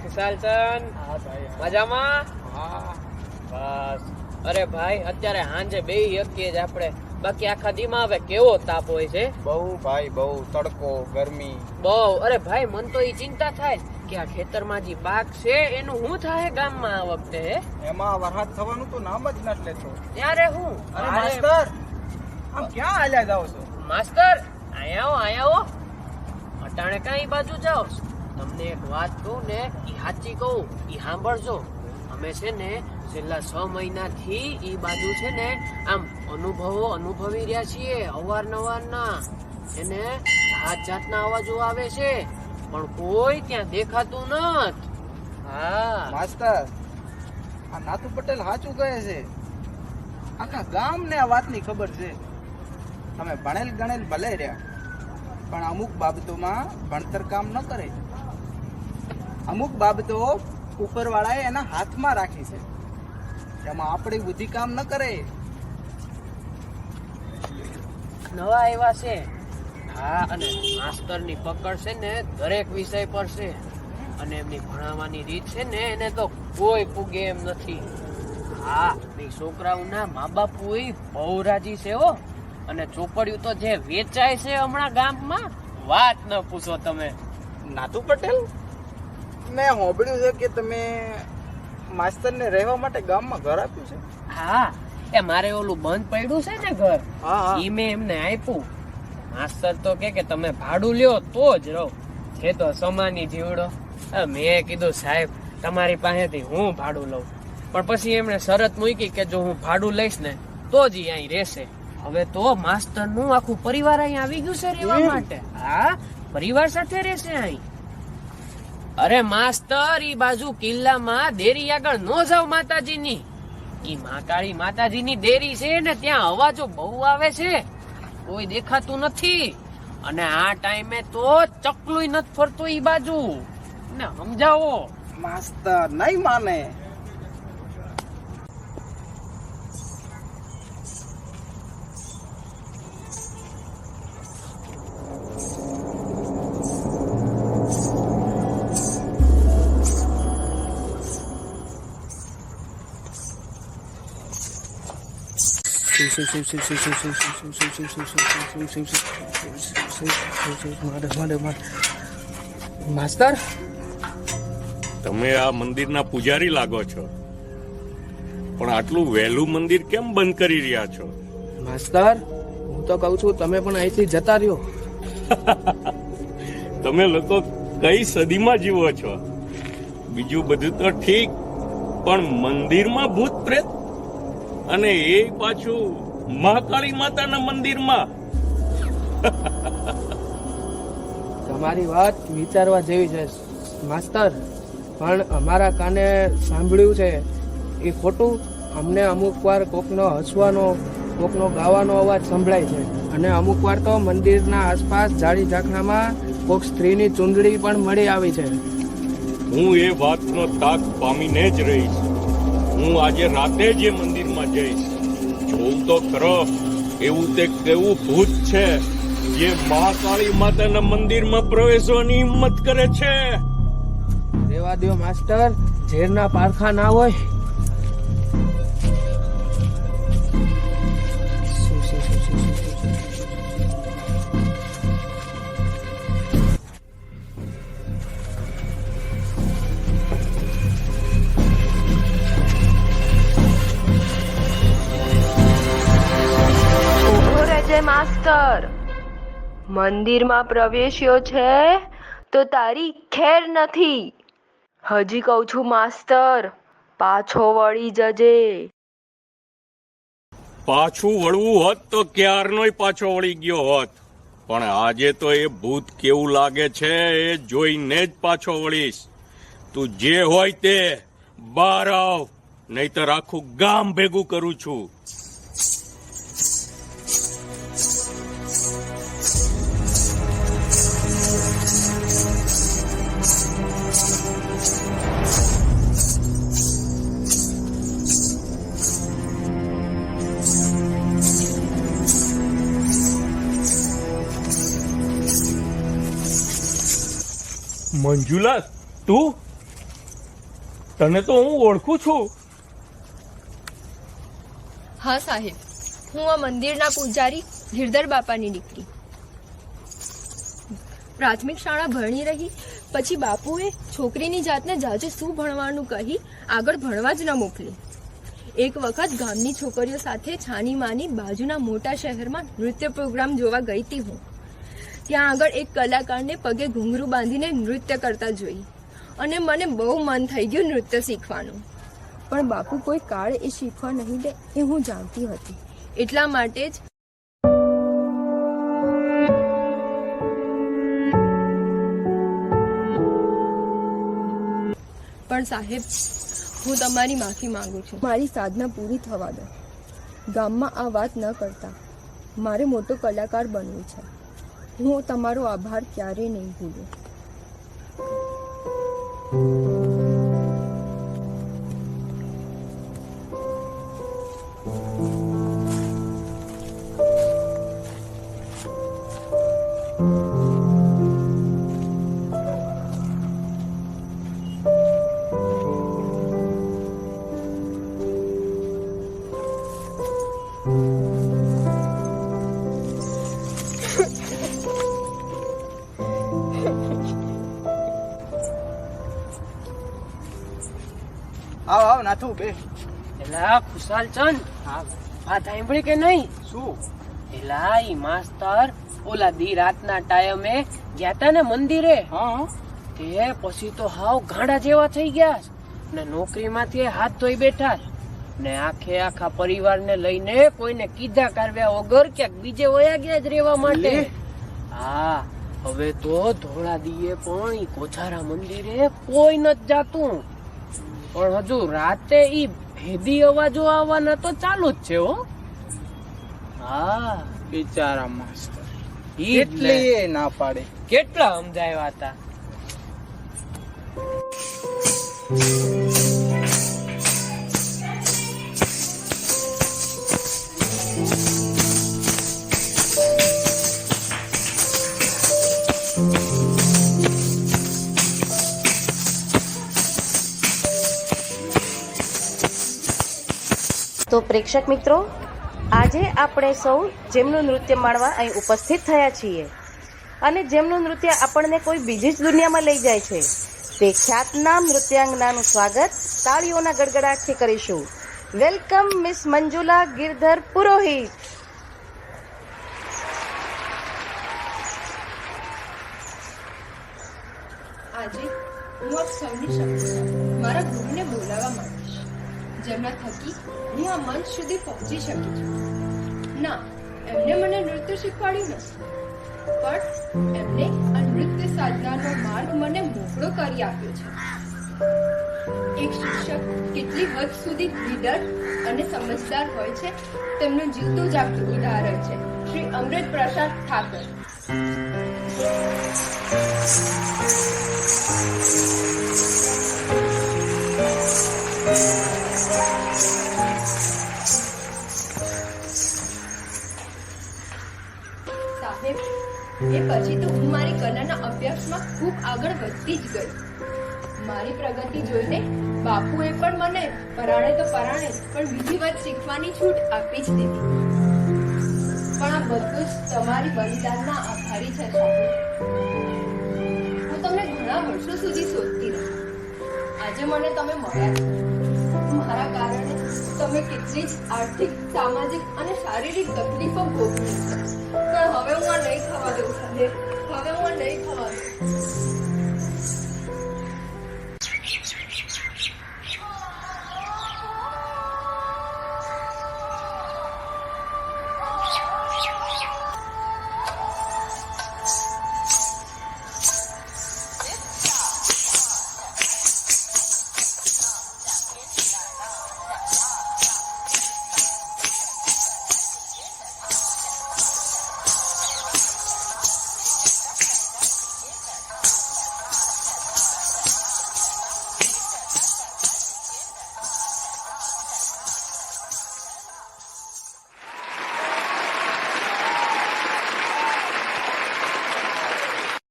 ખુશાલચંદ મજામાં? હા બસ. અરે ભાઈ અત્યારે હાંજે બેહી શકીએ જ આપણે, બાકી આખા દીમાં હવે કેવો તાપ હોય છે. બહુ ભાઈ બહુ તડકો ગરમી બહુ. અરે ભાઈ મન તો એ ચિંતા થાય કે આ ખેતરમાં જે પાક છે એનું શું થાય ગામમાં આ વખતે. એમાં વરસાદ થવાનું તો નામ જ નથી લેતો. ત્યારે હું અરે માસ્તર આમ ક્યાં હાલ્યા જાવ છો? માસ્તર અહીંયા આવો. અટાણે કઈ બાજુ જાઓ? તમને એક વાત કહું ને, ઈ સાચી કહું, ઈ સાંભળજો. અમે છે ને છેલ્લા 6 મહિનાથી ઈ બાજુ છે ને આમ અનુભવી રહ્યા છીએ અવારનવારના. એને જાતના અવાજો આવે છે પણ કોઈ ત્યાં દેખાતું નથી. હા માસ્તર આ નાતુ પટેલ સાચું કહે છે. આખા ગામને આ વાતની ખબર છે. તમે ભણેલ ગણેલ ભલે રહ્યા પણ અમુક બાબતોમાં ભણતર કામ ન કરે. અમુક બાબતો ઉપરવાળાએ એના હાથમાં રાખી છે, એમાં આપણી બુદ્ધિ કામ ન કરે. નવા એવા છે. હા, અને માસ્તરની પકડ છે ને દરેક વિષય પર છે, અને એમની ભણાવવાની રીત છે ને એને તો કોઈ પૂગે એમ નથી. હા, એ છોકરાઓના મા બાપ બહુ રાજી છે હો. અને ચોપડિયું તો જે વેચાય છે હમણાં ગામમાં, વાત ન પૂછો તમે. નાતુ પટેલ, મેં સાંભળ્યું છે કે તમે માસ્તરને રહેવા માટે ગામમાં ઘર આપ્યું છે. હા, એ મારે ઓલું બંધ પડ્યું છે ને ઘર, હા. ઈ મેં એમને આપ્યું. માસ્તર તો કે તમે ભાડું લ્યો તો જ રહો. છે તો સમાની જીવડો. મેં કીધું સાહેબ તમારી પાસેથી હું ભાડું લઉં, પણ પછી એમણે શરત મૂકી કે જો હું ભાડું લઈશ ને તો જ ઈ અહીં રહેશે. હવે તો માસ્તર નું આખું પરિવાર અહીં આવી ગયું છે રહેવા માટે. હા, પરિવાર સાથે રહેશે અહીં. અરે માસ્તર, ઈ બાજુ કિલ્લામાં દેરી આગળ નો જાવ માતાજીની. ઈ મહાકાળી માતાજીની દેરી છે ને ત્યાં અવાજો બહુ આવે છે, કોઈ દેખાતું નથી. અને આ ટાઈમે તો ચકલું નથી ફરતું ઈ બાજુ. ને સમજાવો. માસ્તર નહીં માને. માસ્તર, તમે આ મંદિરના પૂજારી લાગો છો, પણ આટલું વહેલું મંદિર કેમ બંધ કરી રહ્યા છો? માસ્તર હું તો કઉ છું તમે પણ અહીંથી જતા રહ્યો. તમે લોકો કઈ સદીમાં જીવો છો? બીજું બધું તો ઠીક, પણ મંદિરમાં ભૂત પ્રેત, અને એ પાછું મહાકાળી માતાના મંદિરમાં. તમારી વાત વિચારવા જેવી છે માસ્તર, પણ અમારા કાને સાંભળ્યું છે એ ખોટું. અમને અમુક વાર કોકનો હસવાનો, કોકનો ગાવાનો અવાજ સંભળાય છે, અને અમુક વાર તો મંદિરના આસપાસ ઝાડી ઝાખરામાં કોક સ્ત્રીની ચૂંદડી પણ મળી આવી છે. હું એ વાતનો તાક પામીને જ રહીશ. હું આજે રાતે જ એ મંદિરમાં જઈશ. જોઉં તો ખરો એવું તે કેવું ભૂત છે જે મહાકાળી માતાના મંદિરમાં પ્રવેશવાની હિંમત કરે છે. રેવા દો માસ્ટર, ઝેરના પારખા ના હોય. માસ્ટર, મંદિરમાં પ્રવેશ્યો છે તો તારી ખેર નથી. હજી કહું છું માસ્ટર, પાછો વળી જજે. પાછું વળવું હોત તો ક્યારનોય પાછો વળી ગયો હોત, પણ આજે તો એ ભૂત કેવું લાગે છે એ જોઈને જ પાછો વળીશ. તું જે હોય તે બહાર આવ, નહીતર આખું ગામ ભેગું કરું છું. મંજુલા, તું તને તો હું ઓળખું છું. હા સાહેબ, હું આ મંદિરના પૂજારી ગિરધર બાપાની દીકરી. પ્રાથમિક શાળા ભણી રહી, પછી બાપુએ છોકરીની જાતને જાજે શું ભણવાનું કહી આગળ ભણવા જ ન મોકલી. એક વખત ગામની છોકરીઓ સાથે છાની માની બાજુના મોટા શહેરમાં નૃત્ય પ્રોગ્રામ જોવા ગઈ હતી હું. ત્યાં આગળ એક કલાકારને પગે ઘૂંઘરું બાંધીને નૃત્ય કરતા જોઈ અને મને બહુ મન થઈ ગયું નૃત્ય શીખવાનું. પણ બાપુ કોઈ કાળ એ શીખવા નહીં દે એ હું જાણતી હતી. એટલા માટે જ પણ સાહેબ, હું તમારી માફી માંગુ છું. મારી સાધના પૂરી થવા દો. ગામમાં આ વાત ન કરતા. મારે મોટો કલાકાર બનવું છે. હું તમારો આભાર ક્યારેય નહીં ભૂલું. આવ નાથુ બે. એલા ખુશાલ ચંદ, વાત સાંભળી કે નહીં? શું? એલા ઈ માસ્તર ઓલા દી રાતના ટાઈમે ગયા તા ને મંદિરે. હા. તે પછી તો હાવ ગાંડા જેવા થઈ ગયા ને નોકરીમાંથી હાથ ધોઈ બેઠા ને આખા પરિવારને લઈને કોઈને કીધા કારવ્યા વગર ક્યાંક બીજે વયા ગયા જ રહેવા માટે. હા, હવે તો ધોળા દીએ પણ ઈ કોઠારા મંદિરે કોઈ નથી જાતું. પણ હજુ રાતે ઈ ભેદી અવાજો આવવાના તો ચાલુ જ છે હો. હા, બિચારા માસ્ટર ઈ જ એટલે ને. એ ના પાડે. કેટલા સમજાવ્યા હતા. તો પ્રેક્ષક મિત્રો, આજે આપણે સૌ જેમનું નૃત્ય માણવા અહીં ઉપસ્થિત થયા છીએ અને જેમનું નૃત્ય આપણને કોઈ બીજી જ દુનિયામાં લઈ જાય છે, તે ખ્યાતનામ નૃત્યાંગનાનું સ્વાગત તાળીઓના ગડગડાટથી કરીશું. વેલકમ મિસ મંજુલા ગિરધર પુરોહિત. આજે હું આપ સૌની સમક્ષ મારા ગુરુને બોલાવવા માંગીશ, જેમના થકી હું આ મંચ સુધી પહોંચી શકી છું. ના, એમને મને નૃત્ય શીખવાડ્યું નથી, પણ એમને આ નૃત્ય સાધનાનો માર્ગ મને મોકળો કરી આપ્યો છે. એક શિક્ષક કેટલી હદ સુધી લીડર અને સમજદાર હોય છે તેમનું જીવતું જાગતું ઉદાહરણ છે શ્રી અમૃત પ્રસાદ ઠાકર. સાહેબ, એ પછી તો હું મારી કલાના અભ્યાસમાં ખૂબ આગળ વધતી જ ગઈ. મારી પ્રગતિ જોઈને બાપુએ પણ મને પરાણે તો પરાણે પણ બીજી વાત શીખવાની છૂટ આપી જ દીધી. પણ આ બધું જ તમારી બલિદાનના આભારી છે સાહેબ. હું તમને ઘણા વર્ષો સુધી શોધતી રહી. આજે મને તમે મળ્યા છો. મારા કારણે તમે કેટલી જ આર્થિક, સામાજિક અને શારીરિક તકલીફો ભોગવી છે. પણ હવે હું આ નહીં થવા દઉં સાહેબ. હવે હું આ નહીં થવા દઉં.